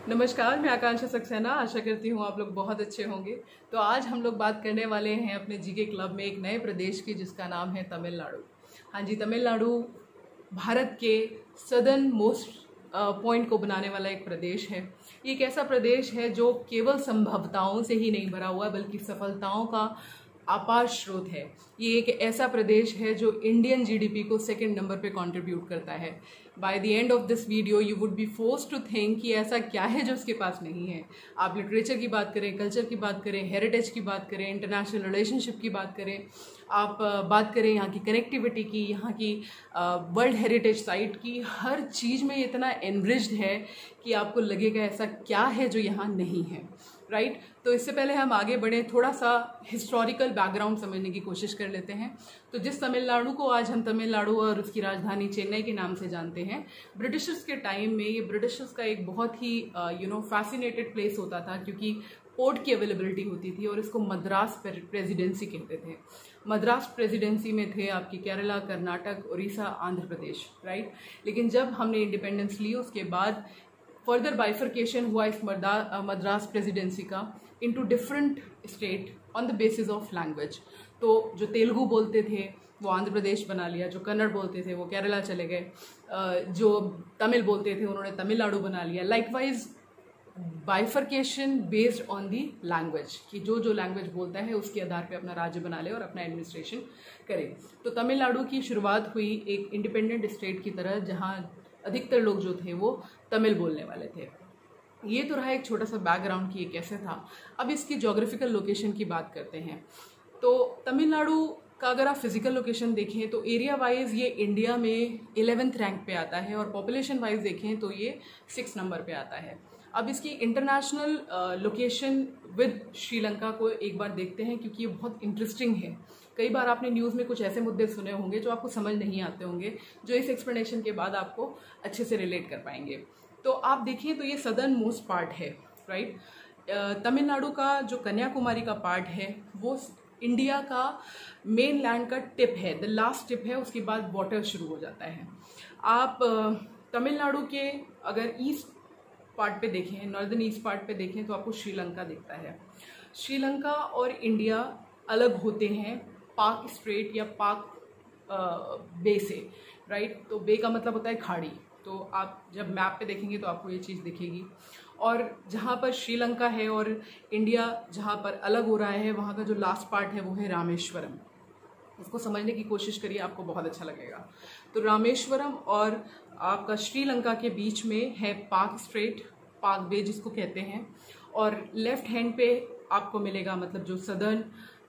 नमस्कार, मैं आकांक्षा सक्सेना। आशा करती हूँ आप लोग बहुत अच्छे होंगे। तो आज हम लोग बात करने वाले हैं अपने जीके क्लब में एक नए प्रदेश की, जिसका नाम है तमिलनाडु। हाँ जी, तमिलनाडु भारत के सदर्न मोस्ट पॉइंट को बनाने वाला एक प्रदेश है। ये एक ऐसा प्रदेश है जो केवल संभवताओं से ही नहीं भरा हुआ बल्कि सफलताओं का अपार स्रोत है। ये एक ऐसा प्रदेश है जो इंडियन जीडीपी को सेकंड नंबर पे कंट्रीब्यूट करता है। By the end of this video you would be forced to think कि ऐसा क्या है जो उसके पास नहीं है। आप लिटरेचर की बात करें, कल्चर की बात करें, हेरिटेज की बात करें, इंटरनेशनल रिलेशनशिप की बात करें, आप बात करें यहाँ की कनेक्टिविटी की, यहाँ की वर्ल्ड हेरिटेज साइट की, हर चीज़ में इतना एनरिच्ड है कि आपको लगेगा ऐसा क्या है जो यहाँ नहीं है। राइट तो इससे पहले हम आगे बढ़े, थोड़ा सा हिस्टोरिकल बैकग्राउंड समझने की कोशिश कर लेते हैं। तो जिस तमिलनाडु को आज हम तमिलनाडु और उसकी राजधानी चेन्नई के नाम से जानते हैं, ब्रिटिशर्स के टाइम में ये ब्रिटिशर्स का एक बहुत ही फैसिनेटेड प्लेस होता था, क्योंकि पोर्ट की अवेलेबिलिटी होती थी और इसको मद्रास प्रेसिडेंसी कहते थे। मद्रास प्रेसिडेंसी में थे आपकी केरला, कर्नाटक, उड़ीसा, आंध्र प्रदेश। राइट लेकिन जब हमने इंडिपेंडेंस ली उसके बाद फर्दर बाइफर्केशन हुआ इस मद्रास प्रेसिडेंसी का into different state on the basis of language. तो जो तेलुगु बोलते थे वो आंध्र प्रदेश बना लिया, जो कन्नड़ बोलते थे वो केरला चले गए, जो तमिल बोलते थे उन्होंने तमिलनाडु बना लिया। Likewise bifurcation based on the language, कि जो लैंग्वेज बोलता है उसके आधार पे अपना राज्य बना ले और अपना एडमिनिस्ट्रेशन करे। तो तमिलनाडु की शुरुआत हुई एक इंडिपेंडेंट स्टेट की तरह, जहाँ अधिकतर लोग जो थे वो तमिल बोलने वाले थे। ये तो रहा एक छोटा सा बैकग्राउंड कि ये कैसे था। अब इसकी जोग्राफिकल लोकेशन की बात करते हैं। तो तमिलनाडु का अगर आप फिजिकल लोकेशन देखें तो एरिया वाइज ये इंडिया में 11th रैंक पे आता है, और पॉपुलेशन वाइज देखें तो ये 6 नंबर पे आता है। अब इसकी इंटरनेशनल लोकेशन विद श्रीलंका को एक बार देखते हैं, क्योंकि ये बहुत इंटरेस्टिंग है। कई बार आपने न्यूज़ में कुछ ऐसे मुद्दे सुने होंगे जो आपको समझ नहीं आते होंगे, जो इस एक्सप्लेनेशन के बाद आपको अच्छे से रिलेट कर पाएंगे। तो आप देखिए तो ये सदर्न मोस्ट पार्ट है। राइट तमिलनाडु का जो कन्याकुमारी का पार्ट है वो इंडिया का मेन लैंड का टिप है, द लास्ट टिप है, उसके बाद वाटर शुरू हो जाता है। आप तमिलनाडु के अगर ईस्ट पार्ट पे देखें, नॉर्दर्न ईस्ट पार्ट पे देखें तो आपको श्रीलंका दिखता है। श्रीलंका और इंडिया अलग होते हैं पाक स्ट्रेट या पाक बे से। राइट तो बे का मतलब होता है खाड़ी। तो आप जब मैप पे देखेंगे तो आपको ये चीज़ दिखेगी। और जहाँ पर श्रीलंका है और इंडिया जहाँ पर अलग हो रहा है, वहाँ का जो लास्ट पार्ट है वो है रामेश्वरम। इसको समझने की कोशिश करिए, आपको बहुत अच्छा लगेगा। तो रामेश्वरम और आपका श्रीलंका के बीच में है पाक स्ट्रेट, पाक बे जिसको कहते हैं, और लेफ्ट हैंड पे आपको मिलेगा, मतलब जो सदर्न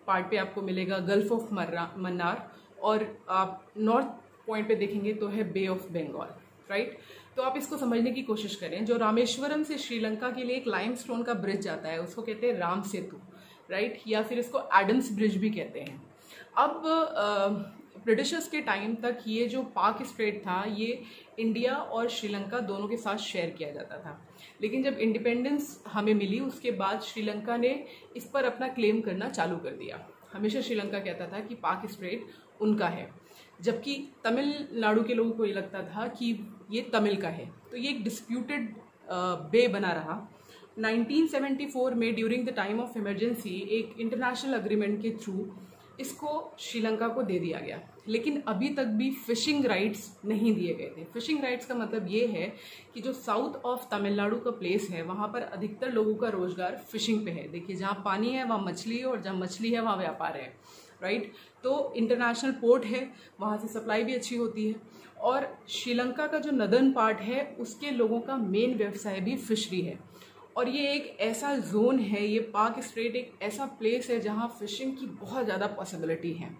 पार्ट पे आपको मिलेगा गल्फ ऑफ मन्नार, और आप नॉर्थ पॉइंट पे देखेंगे तो है बे ऑफ बंगाल। राइट तो आप इसको समझने की कोशिश करें। जो रामेश्वरम से श्रीलंका के लिए एक लाइमस्टोन का ब्रिज जाता है उसको कहते हैं राम सेतु। राइट या फिर इसको एडम्स ब्रिज भी कहते हैं। अब ब्रिटिशर्स के टाइम तक ये जो पाक स्ट्रेट था ये इंडिया और श्रीलंका दोनों के साथ शेयर किया जाता था, लेकिन जब इंडिपेंडेंस हमें मिली उसके बाद श्रीलंका ने इस पर अपना क्लेम करना चालू कर दिया। हमेशा श्रीलंका कहता था कि पाक स्ट्रेट उनका है, जबकि तमिलनाडु के लोगों को ये लगता था कि ये तमिल का है। तो ये एक डिस्प्यूटेड बे बना रहा। 1974 में during the time of emergency एक इंटरनेशनल अग्रीमेंट के थ्रू इसको श्रीलंका को दे दिया गया, लेकिन अभी तक भी फिशिंग राइट्स नहीं दिए गए थे। फिशिंग राइट्स का मतलब ये है कि जो साउथ ऑफ तमिलनाडु का प्लेस है वहाँ पर अधिकतर लोगों का रोजगार फिशिंग पे है। देखिए जहाँ पानी है वहाँ मछली है, और जहाँ मछली है वहाँ व्यापार है। राइट तो इंटरनेशनल पोर्ट है, वहाँ से सप्लाई भी अच्छी होती है। और श्रीलंका का जो नदर्न पार्ट है उसके लोगों का मेन व्यवसाय भी फिशरी है। और ये एक ऐसा जोन है, ये पाक स्ट्रेट एक ऐसा प्लेस है जहाँ फिशिंग की बहुत ज़्यादा पॉसिबिलिटी है।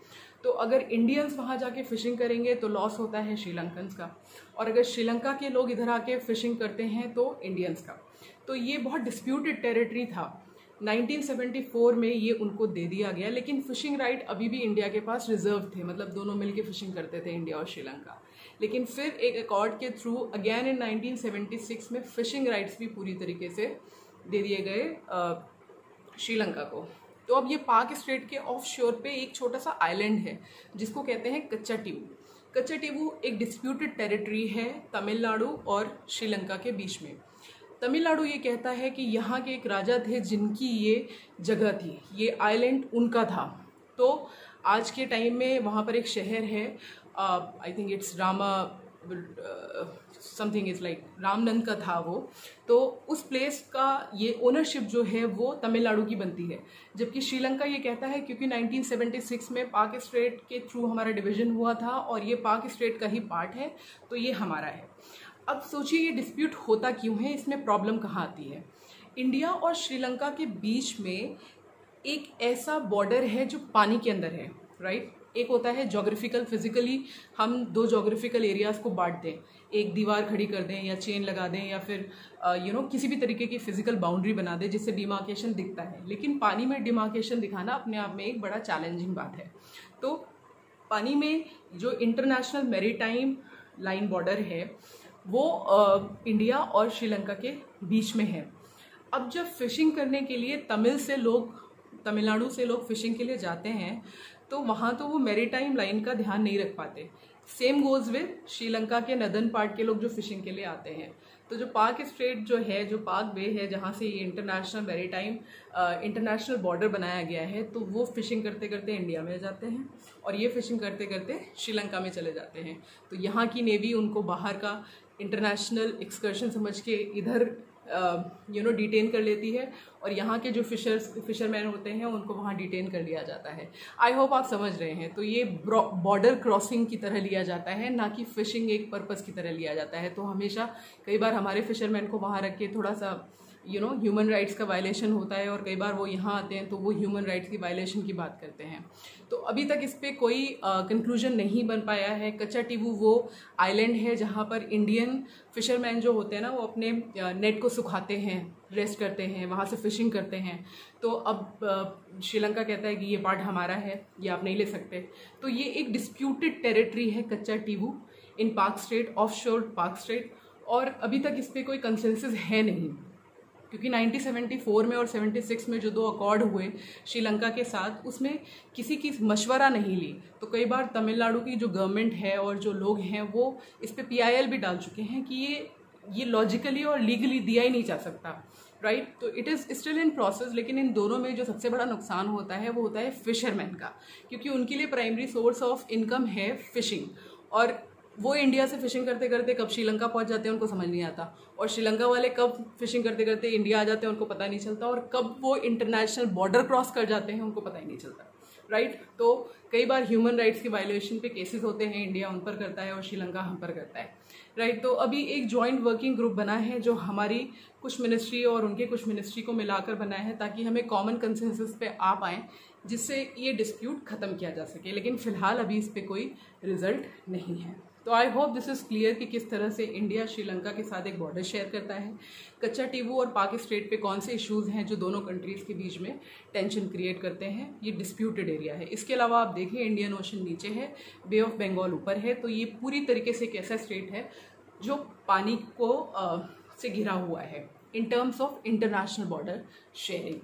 तो अगर इंडियंस वहाँ जाके फिशिंग करेंगे तो लॉस होता है श्रीलंकन्स का, और अगर श्रीलंका के लोग इधर आके फिशिंग करते हैं तो इंडियंस का। तो ये बहुत डिस्प्यूटेड टेरिटरी था। 1974 में ये उनको दे दिया गया, लेकिन फिशिंग राइट अभी भी इंडिया के पास रिजर्व थे, मतलब दोनों मिलके फिशिंग करते थे इंडिया और श्रीलंका। लेकिन फिर एक अकॉर्ड के थ्रू अगेन इन 1976 में फिशिंग राइट्स भी पूरी तरीके से दे दिए गए श्रीलंका को। तो अब ये पाक स्ट्रेट के ऑफ शोर पे एक छोटा सा आइलैंड है जिसको कहते हैं कच्चाटीवू। कच्चाटीवू एक डिस्प्यूटेड टेरिटरी है तमिलनाडु और श्रीलंका के बीच में। तमिलनाडु ये कहता है कि यहाँ के एक राजा थे जिनकी ये जगह थी, ये आइलैंड उनका था। तो आज के टाइम में वहाँ पर एक शहर है, I think it's Rama something is like Ramanand का था वो। तो उस प्लेस का ये ओनरशिप जो है वो तमिलनाडु की बनती है। जबकि श्रीलंका ये कहता है क्योंकि 1976 में पाक स्टेट के थ्रू हमारा डिवीज़न हुआ था और ये पाक स्टेट का ही पार्ट है, तो ये हमारा है। अब सोचिए ये डिस्प्यूट होता क्यों है, इसमें प्रॉब्लम कहाँ आती है। इंडिया और श्रीलंका के बीच में एक ऐसा बॉर्डर है जो पानी के अंदर है, राइट। एक होता है जोग्राफिकल, फिजिकली हम दो जोग्राफिकल एरियाज़ को बांट दें, एक दीवार खड़ी कर दें या चेन लगा दें या फिर किसी भी तरीके की फिजिकल बाउंड्री बना दें जिससे डिमार्केशन दिखता है। लेकिन पानी में डिमार्केशन दिखाना अपने आप में एक बड़ा चैलेंजिंग बात है। तो पानी में जो इंटरनेशनल मैरीटाइम लाइन बॉर्डर है वो इंडिया और श्रीलंका के बीच में है। अब जब फिशिंग करने के लिए तमिलनाडु से लोग फिशिंग के लिए जाते हैं तो वहाँ तो वो मैरीटाइम लाइन का ध्यान नहीं रख पाते। सेम गोज विद श्रीलंका के नदर्न पार्ट के लोग जो फिशिंग के लिए आते हैं। तो जो पाक स्ट्रेट जो है, जो पाक बे है जहाँ से ये इंटरनेशनल मैरीटाइम इंटरनेशनल बॉर्डर बनाया गया है, तो वो फिशिंग करते करते इंडिया में जाते हैं और ये फिशिंग करते करते श्रीलंका में चले जाते हैं। तो यहाँ की नेवी उनको बाहर का इंटरनेशनल एक्सकर्शन समझ के इधर डिटेन कर लेती है और यहाँ के जो फिशरमैन होते हैं उनको वहाँ डिटेन कर लिया जाता है। आई होप आप समझ रहे हैं। तो ये बॉर्डर क्रॉसिंग की तरह लिया जाता है, ना कि फिशिंग एक पर्पस की तरह लिया जाता है। तो हमेशा कई बार हमारे फिशरमैन को वहाँ रख के थोड़ा सा ह्यूमन राइट्स का वायलेशन होता है और कई बार वो यहाँ आते हैं तो वो ह्यूमन राइट्स की वायलेशन की बात करते हैं। तो अभी तक इस पर कोई कंक्लूजन नहीं बन पाया है। कच्चा टीबू वो आइलैंड है जहाँ पर इंडियन फिशरमैन जो होते हैं ना, वो अपने नेट को सुखाते हैं, रेस्ट करते हैं, वहाँ से फिशिंग करते हैं। तो अब श्रीलंका कहता है कि ये पार्ट हमारा है, ये आप नहीं ले सकते। तो ये एक डिस्प्यूटेड टेरिटरी है कच्चा टीबू इन पाक स्टेट, ऑफ शोर पाक स्टेट, और अभी तक इस पर कोई कंसेंसस है नहीं। क्योंकि 1974 में और 76 में जो दो अकॉर्ड हुए श्रीलंका के साथ, उसमें किसी की मशवरा नहीं ली। तो कई बार तमिलनाडु की जो गवर्नमेंट है और जो लोग हैं वो इस पे PIL भी डाल चुके हैं कि ये लॉजिकली और लीगली दिया ही नहीं जा सकता, राइट। तो it is still in process. लेकिन इन दोनों में जो सबसे बड़ा नुकसान होता है वो होता है फिशरमैन का, क्योंकि उनके लिए प्राइमरी सोर्स ऑफ इनकम है फिशिंग। और वो इंडिया से फिशिंग करते करते कब श्रीलंका पहुंच जाते हैं उनको समझ नहीं आता, और श्रीलंका वाले कब फिशिंग करते करते इंडिया आ जाते हैं उनको पता नहीं चलता, और कब वो इंटरनेशनल बॉर्डर क्रॉस कर जाते हैं उनको पता ही नहीं चलता, राइट। तो कई बार ह्यूमन राइट्स की वायलेशन पे केसेस होते हैं, इंडिया उन पर करता है और श्रीलंका हम पर करता है, राइट। तो अभी एक जॉइंट वर्किंग ग्रुप बना है जो हमारी कुछ मिनिस्ट्री और उनके कुछ मिनिस्ट्री को मिलाकर बना है, ताकि हमें कॉमन कंसेंसस पे आ पाएँ जिससे ये डिस्प्यूट ख़त्म किया जा सके। लेकिन फ़िलहाल अभी इस पर कोई रिजल्ट नहीं है। तो आई होप दिस इज़ क्लियर कि किस तरह से इंडिया श्रीलंका के साथ एक बॉर्डर शेयर करता है, कच्चा टीबू और पाक स्टेट पे कौन से इश्यूज़ हैं जो दोनों कंट्रीज़ के बीच में टेंशन क्रिएट करते हैं। ये डिस्प्यूटेड एरिया है। इसके अलावा आप देखें इंडियन ओशन नीचे है, बे ऑफ बंगाल ऊपर है। तो ये पूरी तरीके से एक ऐसा स्टेट है जो पानी को से घिरा हुआ है इन terms of international border sharing.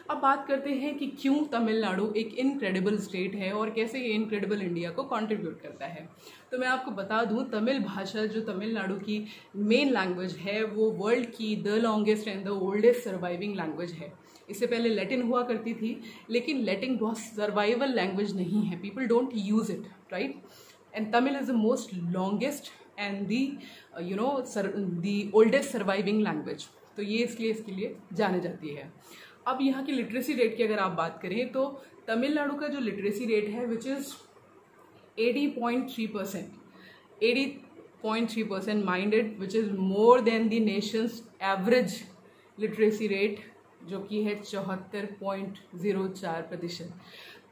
अब बात करते हैं कि क्यों तमिलनाडु एक इनक्रेडिबल स्टेट है और कैसे ये इनक्रेडिबल इंडिया को कंट्रीब्यूट करता है। तो मैं आपको बता दूं, तमिल भाषा जो तमिलनाडु की मेन लैंग्वेज है वो वर्ल्ड की the longest and the oldest surviving language है। इससे पहले लैटिन हुआ करती थी, लेकिन लैटिन बहुत सर्वाइवल लैंग्वेज नहीं है, people don't use it, right. And Tamil is the most longest and the oldest surviving language. तो ये इसलिए इसके लिए जानी जाती है। अब यहाँ की लिटरेसी रेट की अगर आप बात करें तो तमिलनाडु का जो लिटरेसी रेट है which is 80.3%, 80.3% minded, which is more than the Nations average literacy rate जो कि है 74.04%।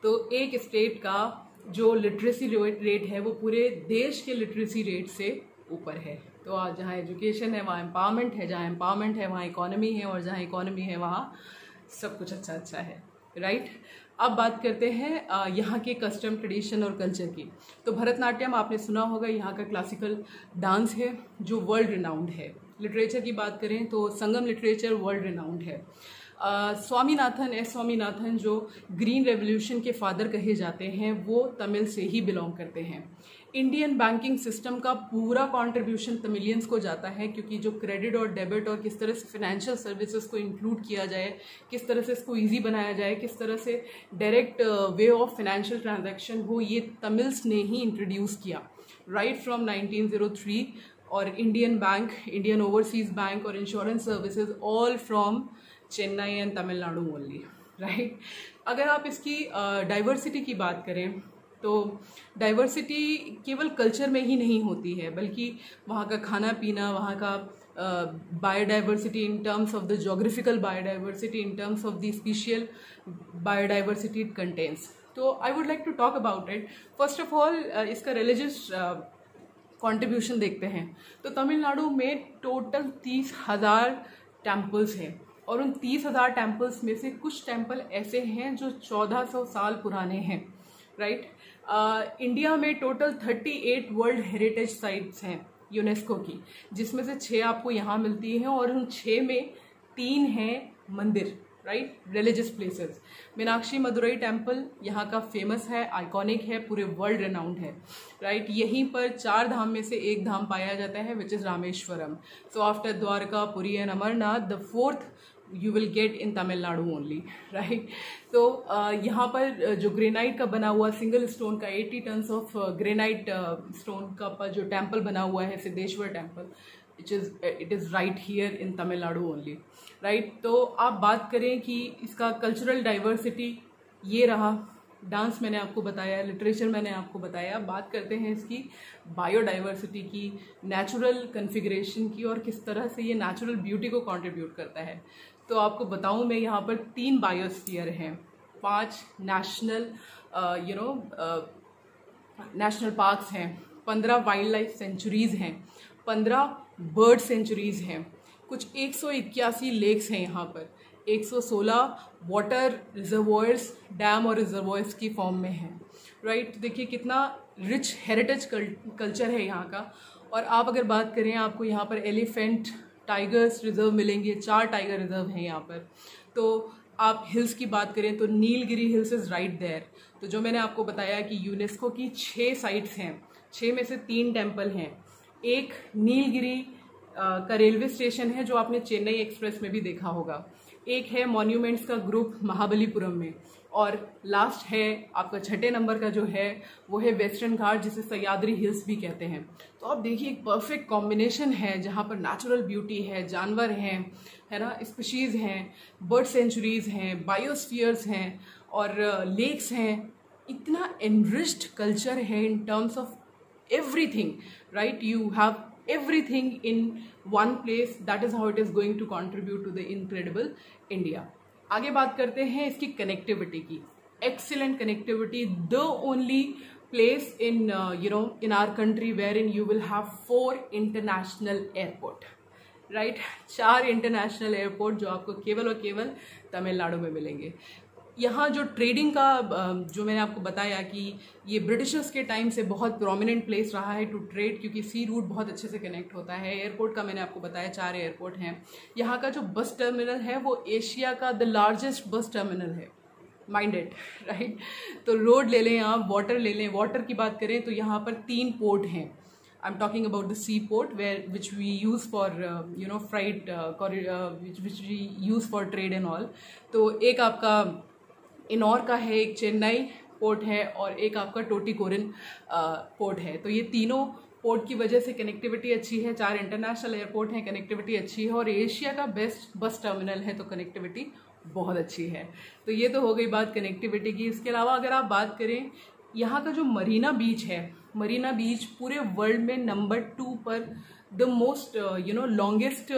तो एक स्टेट का जो लिटरेसी रेट है वो पूरे देश के लिटरेसी रेट से ऊपर है। तो आज जहाँ एजुकेशन है वहाँ एम्पावरमेंट है, जहाँ एम्पावरमेंट है वहाँ इकोनॉमी है, और जहाँ इकोनॉमी है वहाँ सब कुछ अच्छा अच्छा है, राइट। अब बात करते हैं यहाँ के कस्टम, ट्रेडिशन और कल्चर की। तो भरतनाट्यम आपने सुना होगा, यहाँ का क्लासिकल डांस है जो वर्ल्ड रिनाउंड है। लिटरेचर की बात करें तो संगम लिटरेचर वर्ल्ड रिनाउंड है। स्वामीनाथन जो ग्रीन रेवोल्यूशन के फादर कहे जाते हैं वो तमिल से ही बिलोंग करते हैं। इंडियन बैंकिंग सिस्टम का पूरा कंट्रीब्यूशन तमिलियंस को जाता है, क्योंकि जो क्रेडिट और डेबिट और किस तरह से फाइनेंशियल सर्विसेज को इंक्लूड किया जाए, किस तरह से इसको इजी बनाया जाए, किस तरह से direct way of financial transaction हो, ये तमिल्स ने ही इंट्रोड्यूस किया राइट फ्रॉम 1903। और Indian bank, Indian overseas bank और insurance services all from Chennai and Tamil Nadu only, right. अगर आप इसकी डाइवर्सिटी की बात करें तो डाइवर्सिटी केवल कल्चर में ही नहीं होती है, बल्कि वहाँ का खाना पीना, वहाँ का biodiversity in terms of the geographical biodiversity, in terms of the spatial biodiversity it contains. तो I would like to talk about it. First of all इसका रिलीजियस कंट्रीब्यूशन देखते हैं तो तमिलनाडु में टोटल 30,000 टेम्पल्स हैं, और उन 30,000 टेम्पल्स में से कुछ टेम्पल ऐसे हैं जो 1400 साल पुराने हैं, राइट। इंडिया में टोटल 38 वर्ल्ड हेरिटेज साइट्स हैं यूनेस्को की, जिसमें से 6 आपको यहाँ मिलती हैं, और उन 6 में 3 हैं मंदिर, right, religious places. Meenakshi Madurai temple यहाँ का फेमस है, आइकॉनिक है, पूरे वर्ल्ड रेनाउंड है, राइट। यहीं पर 4 धाम में से एक धाम पाया जाता है which is Rameswaram. So after Dwarka, Puri and Amarnath, the 4th you will get in Tamil Nadu only, right. तो यहाँ पर जो ग्रेनाइट का बना हुआ सिंगल स्टोन का 80 टन्स ऑफ ग्रेनाइट स्टोन का जो टेम्पल बना हुआ है Siddheshwar temple, it is right here in Tamil Nadu only, right. तो आप बात करें कि इसका कल्चरल डाइवर्सिटी ये रहा, डांस मैंने आपको बताया, लिटरेचर मैंने आपको बताया। बात करते हैं इसकी बायोडाइवर्सिटी की, नेचुरल कन्फिग्रेशन की, और किस तरह से ये नेचुरल ब्यूटी को कंट्रीब्यूट करता है। तो आपको बताऊं मैं, यहाँ पर 3 बायोस्फीयर हैं, 5 नेशनल नेशनल पार्क्स हैं, 15 वाइल्ड लाइफ सेंचुरीज़ हैं, 15 बर्ड सेंचुरीज़ हैं, कुछ 181 लेक्स हैं यहाँ पर, 116 वाटर रिजर्वॉयर्स, डैम और रिजर्वॉयर्स की फॉर्म में हैं, राइट। देखिए कितना रिच हेरिटेज कल्चर है यहाँ का। और आप अगर बात करें, आपको यहाँ पर एलिफेंट टाइगर्स रिजर्व मिलेंगे, 4 टाइगर रिजर्व हैं यहाँ पर। तो आप हिल्स की बात करें तो Nilgiri hills is right there. तो जो मैंने आपको बताया कि यूनेस्को की 6 साइट्स हैं, 6 में से 3 टेम्पल हैं। एक नीलगिरी का रेलवे स्टेशन है जो आपने चेन्नई एक्सप्रेस में भी देखा होगा, एक है मॉन्यूमेंट्स का ग्रुप महाबलीपुरम में, और लास्ट है आपका 6ठे नंबर का जो है वो है वेस्टर्न घाट, जिसे सह्याद्री हिल्स भी कहते हैं। तो आप देखिए एक परफेक्ट कॉम्बिनेशन है जहाँ पर नेचुरल ब्यूटी है, जानवर हैं, है ना, स्पीशीज़ हैं, बर्ड सेंचुरीज़ हैं, बायोस्फीयर्स हैं और लेक्स हैं। इतना एनरिच्ड कल्चर है इन terms of everything, right. You have everything in one place. That is how it is going to contribute to the incredible India. आगे बात करते हैं इसकी कनेक्टिविटी की। Excellent connectivity, the only place in in our country wherein you will have 4 international airport, right? 4 international airport जो आपको केवल और केवल तमिलनाडु में मिलेंगे। यहाँ जो ट्रेडिंग का जो मैंने आपको बताया कि ये ब्रिटिशर्स के टाइम से बहुत प्रोमिनेंट प्लेस रहा है टू ट्रेड, क्योंकि सी रूट बहुत अच्छे से कनेक्ट होता है। एयरपोर्ट का मैंने आपको बताया 4 एयरपोर्ट हैं। यहाँ का जो बस टर्मिनल है वो एशिया का द लार्जेस्ट बस टर्मिनल है, माइंड इट, राइट। तो रोड ले लें आप, वाटर ले लें। वाटर की बात करें तो यहाँ पर 3 पोर्ट हैं। I am talking about the sea port where which we use for freight, which we use for trade and all. तो एक आपका इनौर का है, एक चेन्नई पोर्ट है और एक आपका टोटीकोरिन पोर्ट है। तो ये तीनों पोर्ट की वजह से कनेक्टिविटी अच्छी है। 4 इंटरनेशनल एयरपोर्ट हैं, कनेक्टिविटी अच्छी है, और एशिया का बेस्ट बस टर्मिनल है, तो कनेक्टिविटी बहुत अच्छी है। तो ये तो हो गई बात कनेक्टिविटी की। इसके अलावा अगर आप बात करें यहाँ का जो मरीना बीच है, मरीना बीच पूरे वर्ल्ड में नंबर 2 पर द मोस्ट लॉन्गेस्ट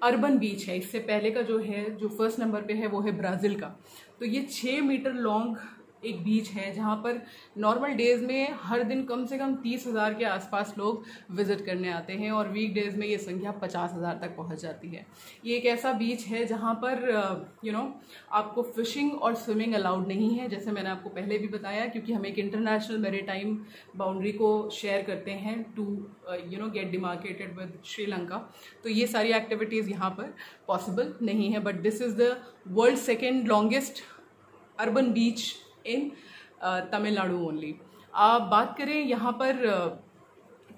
अर्बन बीच है। इससे पहले का जो है, जो फर्स्ट नंबर पे है, वो है ब्राज़ील का। तो ये 6 मीटर लॉन्ग एक बीच है जहाँ पर नॉर्मल डेज़ में हर दिन कम से कम 30,000 के आसपास लोग विज़िट करने आते हैं, और वीक डेज़ में ये संख्या 50,000 तक पहुँच जाती है। ये एक ऐसा बीच है जहाँ पर आपको फ़िशिंग और स्विमिंग अलाउड नहीं है, जैसे मैंने आपको पहले भी बताया, क्योंकि हम एक इंटरनेशनल मैरीटाइम बाउंड्री को शेयर करते हैं to get demarcated with Sri Lanka. तो ये सारी एक्टिविटीज़ यहाँ पर पॉसिबल नहीं है, but this is the world 2nd longest urban beach in Tamil Nadu only. आप बात करें यहाँ पर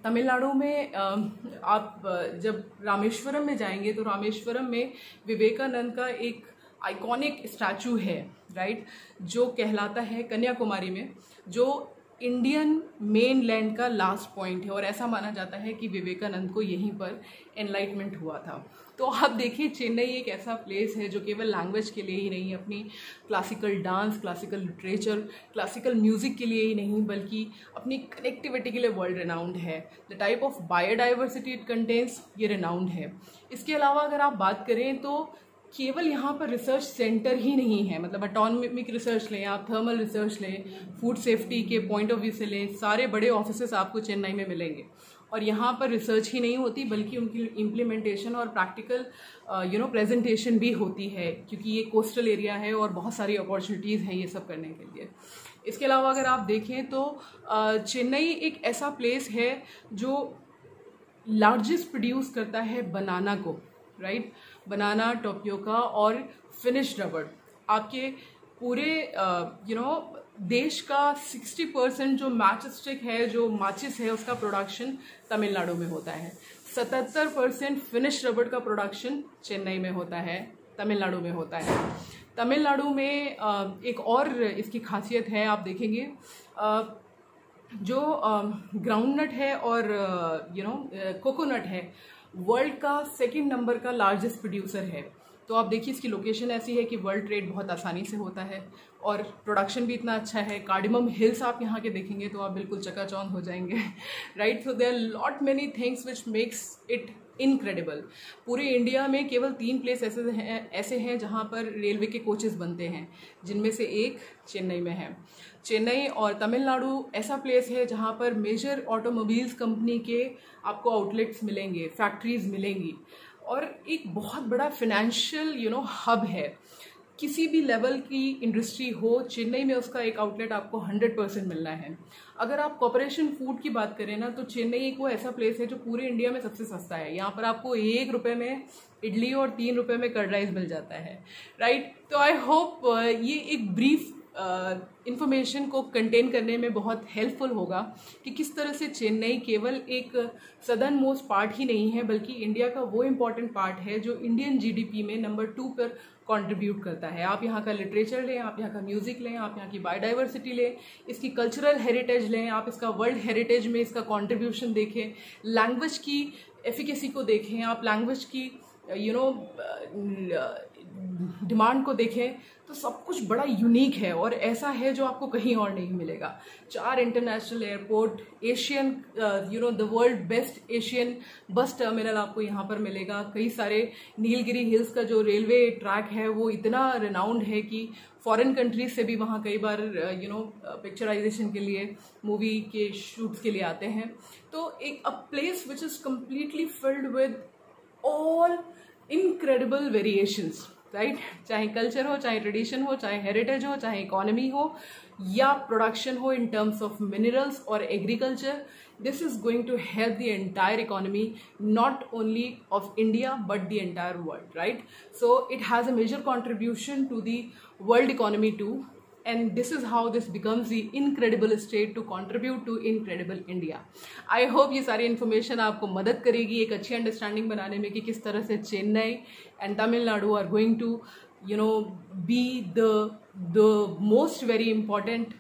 तमिलनाडु में आप जब रामेश्वरम में जाएंगे तो रामेश्वरम में विवेकानंद का एक आइकॉनिक स्टैचू है, राइट, जो कहलाता है कन्याकुमारी में, जो इंडियन मेन लैंड का लास्ट पॉइंट है और ऐसा माना जाता है कि विवेकानंद को यहीं पर एनलाइटमेंट हुआ था। तो आप देखिए चेन्नई एक ऐसा प्लेस है जो केवल लैंग्वेज के लिए ही नहीं, अपनी classical dance, classical literature, classical music के लिए ही नहीं, बल्कि अपनी कनेक्टिविटी के लिए वर्ल्ड रिनाउंड है। The type of biodiversity it contains, ये रिनाउंड है। इसके अलावा अगर आप बात करें तो केवल यहाँ पर रिसर्च सेंटर ही नहीं है, मतलब एटॉनमिक रिसर्च लें आप, थर्मल रिसर्च लें, फूड सेफ्टी के पॉइंट ऑफ व्यू से लें, सारे बड़े ऑफिसेस आपको चेन्नई में मिलेंगे। और यहाँ पर रिसर्च ही नहीं होती बल्कि उनकी इम्प्लीमेंटेशन और प्रैक्टिकल प्रेजेंटेशन भी होती है, क्योंकि ये कोस्टल एरिया है और बहुत सारी अपॉर्चुनिटीज़ हैं ये सब करने के लिए। इसके अलावा अगर आप देखें तो चेन्नई एक ऐसा प्लेस है जो लार्जेस्ट प्रोड्यूस करता है बनाना को, राइट, बनाना, टोपियोका और फिनिश्ड रबड़। आपके पूरे देश का 60% जो मैच स्टिक है, जो माचिस है, उसका प्रोडक्शन तमिलनाडु में होता है। 77% फिनिश रबड़ का प्रोडक्शन चेन्नई में होता है, तमिलनाडु में होता है। तमिलनाडु में एक और इसकी खासियत है, आप देखेंगे जो ग्राउंडनट है और कोकोनट है, वर्ल्ड का 2nd नंबर का लार्जेस्ट प्रोड्यूसर है। तो आप देखिए इसकी लोकेशन ऐसी है कि वर्ल्ड ट्रेड बहुत आसानी से होता है और प्रोडक्शन भी इतना अच्छा है। कार्डिमम हिल्स आप यहाँ के देखेंगे तो आप बिल्कुल चकाचौंध हो जाएंगे, right. So there are lot many things which makes it incredible. पूरे इंडिया में केवल 3 प्लेस ऐसे हैं जहाँ पर रेलवे के कोचेस बनते हैं, जिनमें से एक चेन्नई में है। चेन्नई और तमिलनाडु ऐसा प्लेस है जहाँ पर मेजर ऑटोमोबाइल्स कंपनी के आपको आउटलेट्स मिलेंगे, फैक्ट्रीज मिलेंगी, और एक बहुत बड़ा फिनेंशियल हब है। किसी भी लेवल की इंडस्ट्री हो, चेन्नई में उसका एक आउटलेट आपको 100% मिलना है। अगर आप कॉर्पोरेशन फूड की बात करें ना, तो चेन्नई एक वो ऐसा प्लेस है जो पूरे इंडिया में सबसे सस्ता है। यहाँ पर आपको 1 रुपये में इडली और 3 रुपये में कर्ड राइस मिल जाता है, राइट। तो आई होप ये एक ब्रीफ इन्फॉर्मेशन को कंटेन करने में बहुत हेल्पफुल होगा कि किस तरह से चेन्नई केवल एक सदर्न मोस्ट पार्ट ही नहीं है, बल्कि इंडिया का वो इम्पॉर्टेंट पार्ट है जो इंडियन जीडीपी में नंबर 2 पर कंट्रीब्यूट करता है। आप यहाँ का लिटरेचर लें, आप यहाँ का म्यूजिक लें, आप यहाँ की बायोडाइवर्सिटी लें, इसकी कल्चरल हेरिटेज लें, आप इसका वर्ल्ड हेरिटेज में इसका कंट्रीब्यूशन देखें, लैंग्वेज की एफिकेसी को देखें, आप लैंग्वेज की डिमांड को देखें, तो सब कुछ बड़ा यूनिक है और ऐसा है जो आपको कहीं और नहीं मिलेगा। 4 international airport, Asian the world best Asian bus terminal आपको यहाँ पर मिलेगा। कई सारे नीलगिरी हिल्स का जो रेलवे ट्रैक है वो इतना रिनाउंड है कि फॉरेन कंट्रीज से भी वहाँ कई बार पिक्चराइजेशन के लिए, मूवी के शूट्स के लिए आते हैं। तो एक a place which is completely filled with all incredible variations, right. चाहे कल्चर हो, चाहे ट्रेडिशन हो, चाहे हेरिटेज हो, चाहे इकोनॉमी हो या प्रोडक्शन हो इन टर्म्स ऑफ मिनरल्स और agriculture, this is going to help the entire economy, not only of India but the entire world, right? So it has a major contribution to the world economy too, and this is how this becomes the incredible state to contribute to incredible India. I hope ये सारी information आपको मदद करेगी एक अच्छी understanding बनाने में कि किस तरह से Chennai and Tamil Nadu are going to be the most very important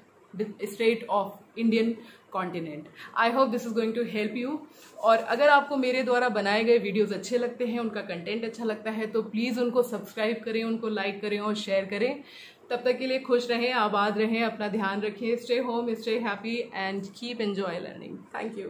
state of Indian continent. I hope this is going to help you. और अगर आपको मेरे द्वारा बनाए गए वीडियोस अच्छे लगते हैं, उनका कंटेंट अच्छा लगता है, तो प्लीज़ उनको सब्सक्राइब करें, उनको लाइक करें और शेयर करें। तब तक के लिए खुश रहें, आबाद रहें, अपना ध्यान रखें, stay home, stay happy and keep enjoy learning. Thank you.